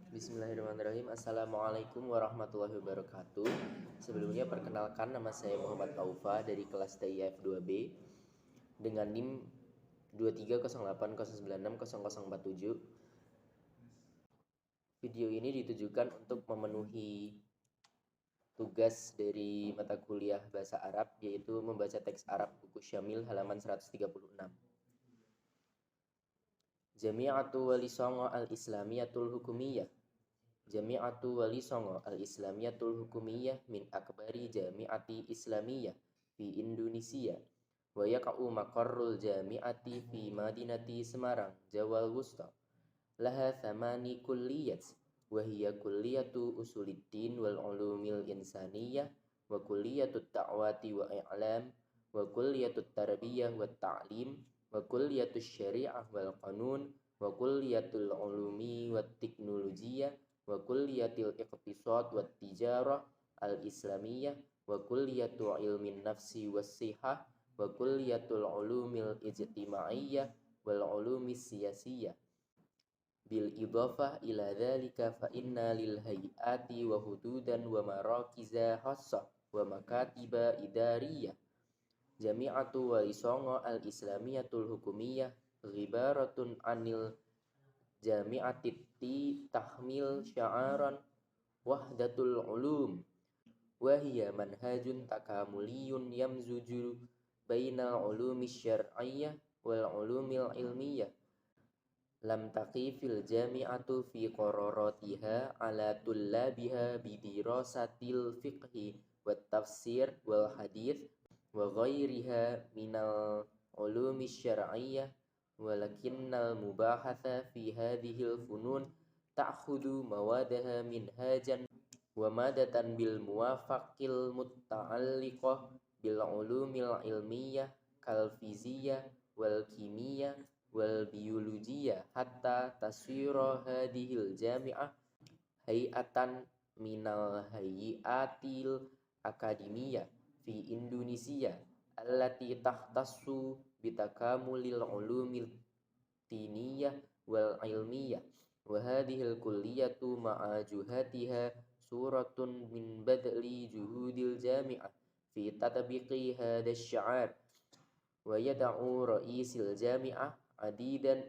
Bismillahirrahmanirrahim. Assalamualaikum warahmatullahi wabarakatuh. Sebelumnya perkenalkan, nama saya Muhammad Aufa dari kelas TIF 2B dengan NIM 2308096047. Video ini ditujukan untuk memenuhi tugas dari mata kuliah bahasa Arab, yaitu membaca teks Arab buku Syamil halaman 136. Jami'atu wali songo al-islamiyatul hukumiyah. Jami'atu wali songo al-islamiyatul hukumiyah min akbari jami'ati islamiyah fi Indonesia. Wa yaqa'u maqarrul jami'ati fi madinati Semarang, Jawal Wusta. Laha thamani kulliyat wa hiya kulliyatu usuluddin wal ulumil insaniyah wa kulliyatut ta'wati wa i'lam wa kulliyatut tarbiyah wa ta'lim wa kulliyatus syari'ah wal qanun wa kulliyatul ulumi wat teknologiyah wa kulliyatil iqtisad wat tijarah al islamiyah wa kulliyatu ilmin nafsi was sihah wa kulliyatul ulumil ijtimaiyah wal ulumis siyasiyah. Bil idhafah ila dhalika fa inna lil hayati wa hududan wa marakiza khassah wa makatiba idariyah. Jami'atu wali songo al-islamiyatul hukumiyah ghibaratun anil jami'ati tahmil sya'aran wahdatul ulum wa hiya manhajun takamuliyun yamzuju bainal ulumi syar'iyyah wal ulumil ilmiyah. Lam taqifil jami'atu fi qararatiha ala tullabiha bidirasatil fiqhi wat tafsir wal hadith wa ghairiha minal ulumi syar'iyyah walakinnal mubahatha fi hadhil funun ta'khudu mawadaha minhajan wa madatan bil muwafaqil mutta'alliqah bil ulumil ilmiyah kal fiziyah wal kimiyah wal biologiyah hatta taswira hadhil jami'ah hayatan minal hayatil akademiyah fi Indonesia allati tahtassu bitakamulil ulumil diniyah wal ilmiyah wa hadhil kulliyatu ma'a juhatiha suratun min badli juhudil jami'ah fi tatbiqi hadha sya'ar wa yada'u ra'isil jami'ah adidan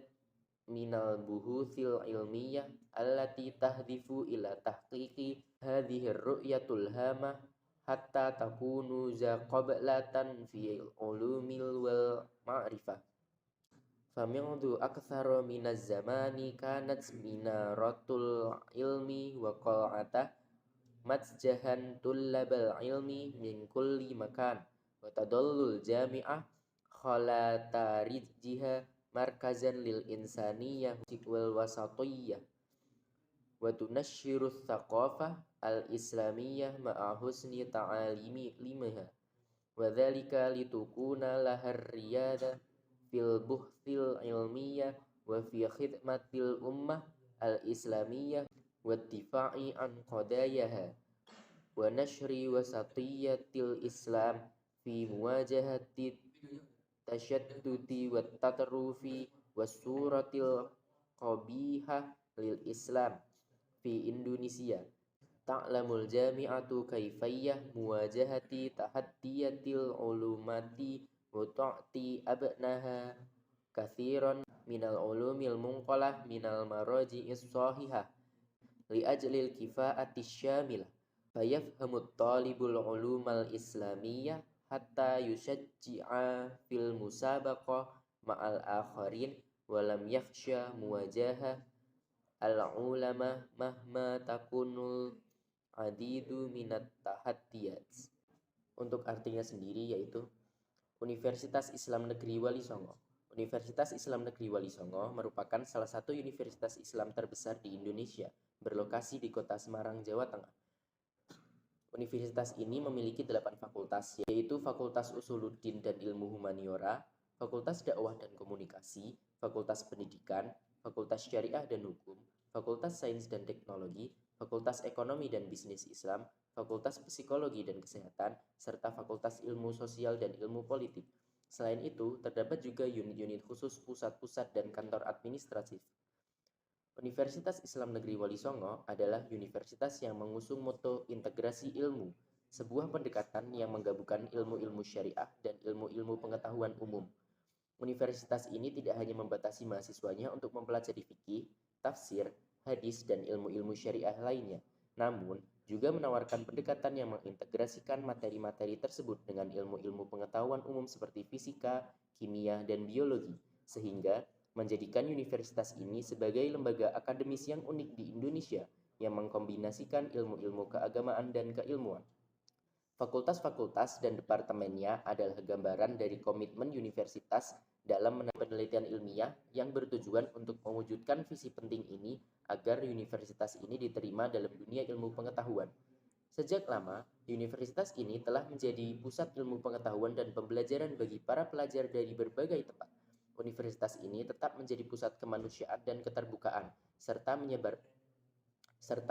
minal buhuthil ilmiyah allati tahdifu ila tahqiqi hadhir ru'yatul hamah hatta takunu za qablatan fi ulumil wal ma'rifah. Famindu aktsara minaz zamani kanat minaratul ilmi wa qal'atah matjahan tullabal ilmi min kulli makan wa tadallul jami'ah khalatarijjiha markazan lil insaniyah wal wasatiyah wa tunashshirus thaqafah al-islamiyah ma'a husni ta'alimi limaha wa dhalika litukuna lahar riyada fil buhthil ilmiyah wa fi khidmatil ummah al-islamiyah wa difa'i an qadayaha wa nashri wasatiyatil islam fi muwajahati tashaddudi wa tatrufi was suratil qabihah lil islam fi Indonesia. Ta'lamul jami'atu kaifayyah muwajahati tahaddiyatil ulumati wa ta'ti abnaha kathiran minal ulumil munqalah minal maraji'is sahihah li ajlil kifa'ati syamilah fayafhamut talibul ulumal islamiyah hatta yushajji'a fil musabaqah ma'al akharin walam yakhsha muwajahah al-ulama mahma takunul adidu minat tahaddiyat. Untuk artinya sendiri yaitu Universitas Islam Negeri Wali Songo. Universitas Islam Negeri Wali Songo merupakan salah satu universitas Islam terbesar di Indonesia, berlokasi di kota Semarang, Jawa Tengah. Universitas ini memiliki 8 fakultas, yaitu Fakultas Usuluddin dan Ilmu Humaniora, Fakultas Dakwah dan Komunikasi, Fakultas Pendidikan, Fakultas Syariah dan Hukum, Fakultas Sains dan Teknologi, Fakultas Ekonomi dan Bisnis Islam, Fakultas Psikologi dan Kesehatan, serta Fakultas Ilmu Sosial dan Ilmu Politik. Selain itu, terdapat juga unit-unit khusus pusat-pusat dan kantor administratif. Universitas Islam Negeri Wali Songo adalah universitas yang mengusung moto integrasi ilmu, sebuah pendekatan yang menggabungkan ilmu-ilmu syariah dan ilmu-ilmu pengetahuan umum. Universitas ini tidak hanya membatasi mahasiswanya untuk mempelajari fikih, tafsir, hadis, dan ilmu-ilmu syariah lainnya, namun juga menawarkan pendekatan yang mengintegrasikan materi-materi tersebut dengan ilmu-ilmu pengetahuan umum seperti fisika, kimia, dan biologi, sehingga menjadikan universitas ini sebagai lembaga akademis yang unik di Indonesia yang mengkombinasikan ilmu-ilmu keagamaan dan keilmuan. Fakultas-fakultas dan departemennya adalah gambaran dari komitmen universitas dalam penelitian ilmiah yang bertujuan untuk mewujudkan visi penting ini agar universitas ini diterima dalam dunia ilmu pengetahuan. Sejak lama, universitas ini telah menjadi pusat ilmu pengetahuan dan pembelajaran bagi para pelajar dari berbagai tempat. Universitas ini tetap menjadi pusat kemanusiaan dan keterbukaan, serta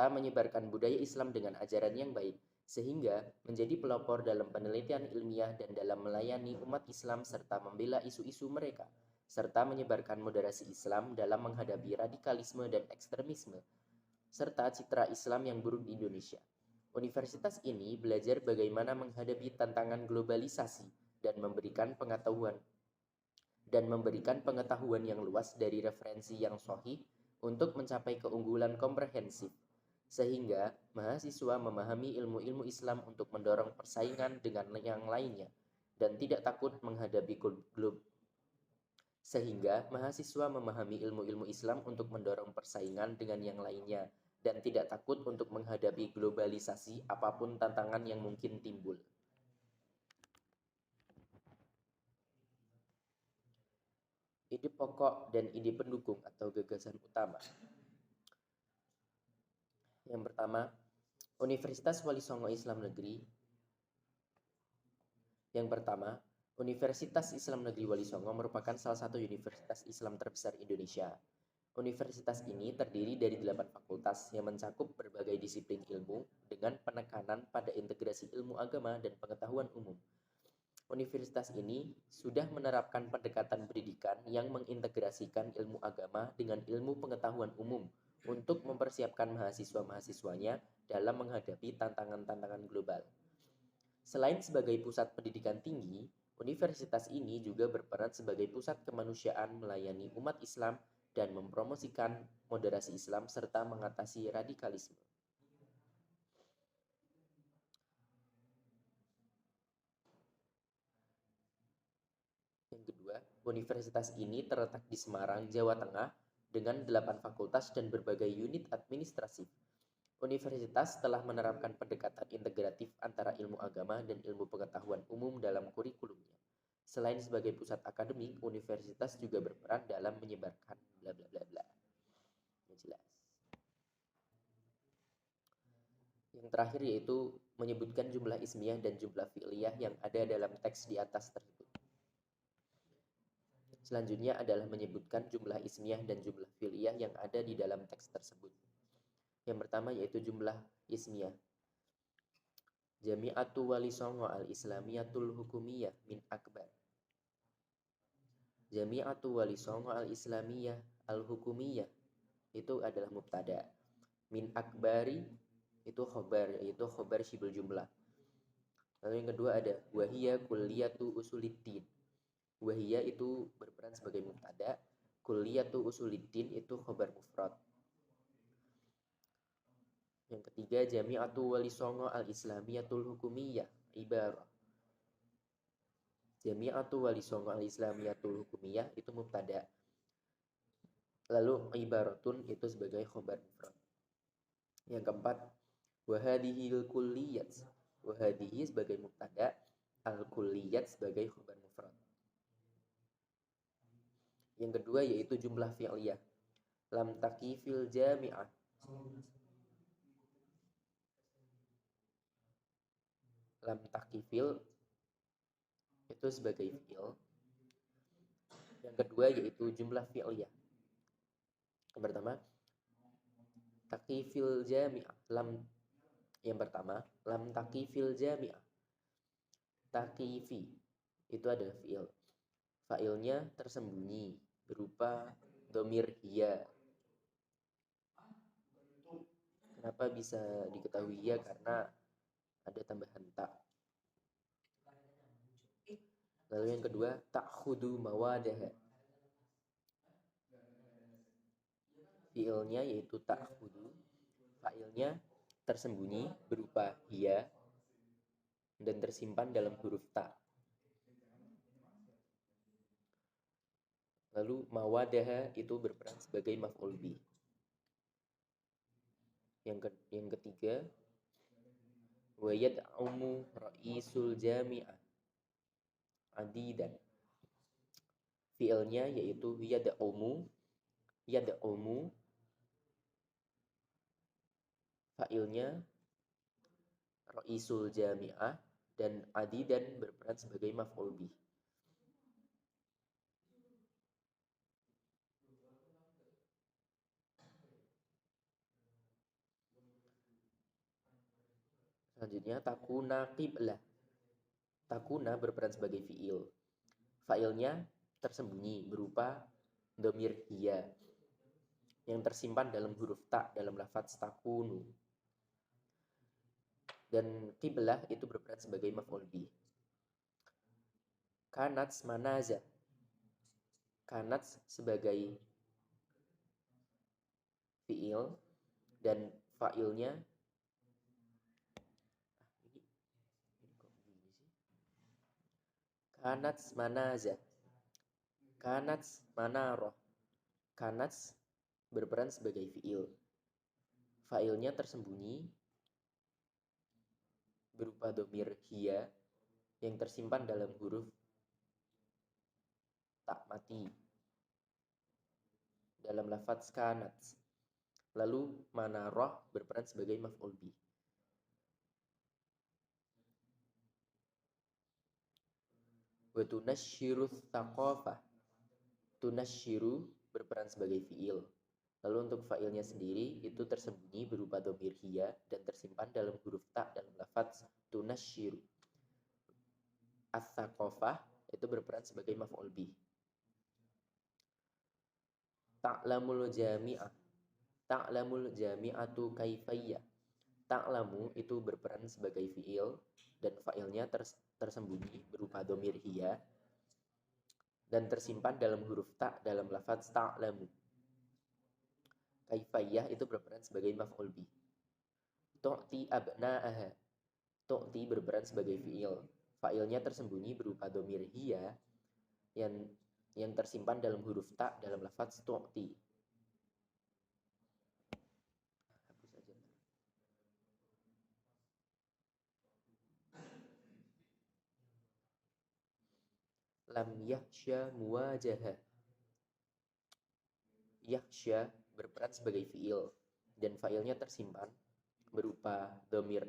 menyebarkan budaya Islam dengan ajaran yang baik, sehingga menjadi pelopor dalam penelitian ilmiah dan dalam melayani umat Islam serta membela isu-isu mereka, serta menyebarkan moderasi Islam dalam menghadapi radikalisme dan ekstremisme, serta citra Islam yang buruk di Indonesia. Universitas ini belajar bagaimana menghadapi tantangan globalisasi dan memberikan pengetahuan yang luas dari referensi yang sahih untuk mencapai keunggulan komprehensif, sehingga mahasiswa memahami ilmu-ilmu Islam untuk mendorong persaingan dengan yang lainnya dan tidak takut menghadapi sehingga mahasiswa memahami ilmu-ilmu Islam untuk mendorong persaingan dengan yang lainnya dan tidak takut untuk menghadapi globalisasi apapun tantangan yang mungkin timbul. Ide pokok dan ide pendukung atau gagasan utama. Yang pertama, Universitas Wali Songo Islam Negeri. Yang pertama, Universitas Islam Negeri Wali Songo merupakan salah satu universitas Islam terbesar Indonesia. Universitas ini terdiri dari 8 fakultas yang mencakup berbagai disiplin ilmu dengan penekanan pada integrasi ilmu agama dan pengetahuan umum. Universitas ini sudah menerapkan pendekatan pendidikan yang mengintegrasikan ilmu agama dengan ilmu pengetahuan umum untuk mempersiapkan mahasiswa-mahasiswanya dalam menghadapi tantangan-tantangan global. Selain sebagai pusat pendidikan tinggi, universitas ini juga berperan sebagai pusat kemanusiaan melayani umat Islam dan mempromosikan moderasi Islam serta mengatasi radikalisme. Yang kedua, universitas ini terletak di Semarang, Jawa Tengah dengan 8 fakultas dan berbagai unit administratif. Universitas telah menerapkan pendekatan integratif antara ilmu agama dan ilmu pengetahuan umum dalam kurikulumnya. Selain sebagai pusat akademik, universitas juga berperan dalam menyebarkan bla bla bla bla. Yang jelas. Yang terakhir yaitu menyebutkan jumlah ismiyah dan jumlah fi'liyah yang ada dalam teks di atas tersebut. Selanjutnya adalah menyebutkan jumlah ismiyah dan jumlah fi'liyah yang ada di dalam teks tersebut. Yang pertama yaitu jumlah ismiyah. Jami'atu Wali Songo al-Islamiyatul Hukumiyah min akbar. Jami'atu Wali Songo al-Islamiyah al-Hukumiyah itu adalah mubtada. Min akbari itu khobar, yaitu khobar syibul jumlah. Lalu yang kedua ada wahiyya kulliyatu usuliddin. Wahiyya itu berperan sebagai mubtada, kulliyatu usuliddin itu khobar mufrad. Yang ketiga jami'atu Wali Songo al-Islamiyatul Hukumiyah ibarah. Jami'atu Wali Songo al-Islamiyatul Hukumiyah itu mubtada. Lalu ibaratun itu sebagai khobar mufrad. Yang keempat wahadihil kulliyat. Wahadihi sebagai mubtada, al-kulliyat sebagai khobar mufrad. Yang kedua yaitu jumlah fi'liyah. Lam takifil jami'ah. Lam takifil itu sebagai fi'il. Yang kedua yaitu jumlah fi'liyah. Yang pertama takifil jami'ah. Yang pertama lam takifil jami'ah. Takifi itu adalah fi'il. Fa'ilnya tersembunyi berupa domir hiya. Kenapa bisa diketahui ya? Karena ada tambahan tak. Lalu yang kedua, ta'khudu mawadaha. Fiilnya yaitu ta'khudu. Fa'ilnya tersembunyi berupa hiya dan tersimpan dalam huruf ta. Lalu mawadaha itu berperan sebagai maf'ul bih. Yang ketiga, wa yad'umu ra'isul jami'ah adidan. Fiilnya yaitu yad'umu. Fa'ilnya ra'isul jami'ah dan adidan berperan sebagai maf'ul bih. Selanjutnya takuna qiblah. Takuna berperan sebagai fiil. Fa'ilnya tersembunyi berupa dhamir hiya yang tersimpan dalam huruf ta dalam lafaz takunu. Dan qiblah itu berperan sebagai maf'ul bih. Kanats manaza. Kanats sebagai fiil dan fa'ilnya kanats manaza. Kanats manaroh. Kanats berperan sebagai fiil. Fa'ilnya tersembunyi berupa dhamir hiya yang tersimpan dalam huruf tak mati dalam lafaz kanats. Lalu manaroh berperan sebagai maf'ul bih. Wa tunasyiru tsaqafah. Tunasyiru berperan sebagai fiil. Lalu untuk fa'ilnya sendiri itu tersembunyi berupa dhamir hiya dan tersimpan dalam huruf ta dalam lafaz tunasyiru. As-tsaqafah itu berperan sebagai maf'ul bih. Ta'lamul jami'ah. Ta'lamul jami'atu kaifiyah. Ta'lamu itu berperan sebagai fiil dan fa'ilnya tersembunyi berupa dhamir hiya dan tersimpan dalam huruf ta dalam lafaz ta'lamu. Kaifiyah itu berperan sebagai maf'ul bih. Tu'ti abna'aha. Tu'ti berperan sebagai fiil. Fa'ilnya tersembunyi berupa dhamir hiya yang tersimpan dalam huruf ta dalam lafaz tu'ti. Lam yakhsha muwajaha. Yakhsha berperan sebagai fiil dan fa'ilnya tersimpan berupa dhamir.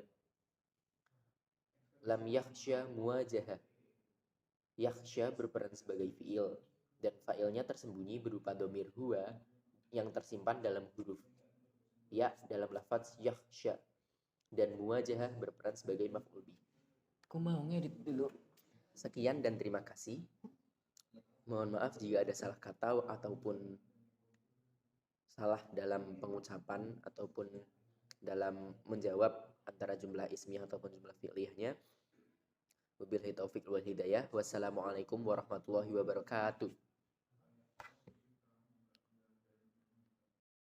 Lam yakhsha muwajaha. Yakhsha berperan sebagai fiil dan fa'ilnya tersembunyi berupa dhamir huwa yang tersimpan dalam huruf ya dalam lafaz yakhsha dan muwajahah berperan sebagai maf'ul bih. Aku mau ngedit dulu. Sekian dan terima kasih. Mohon maaf jika ada salah kata ataupun salah dalam pengucapan ataupun dalam menjawab antara jumlah ismiyah ataupun jumlah fi'liyahnya. Wabillahi taufiq wal hidayah. Wassalamualaikum warahmatullahi wabarakatuh.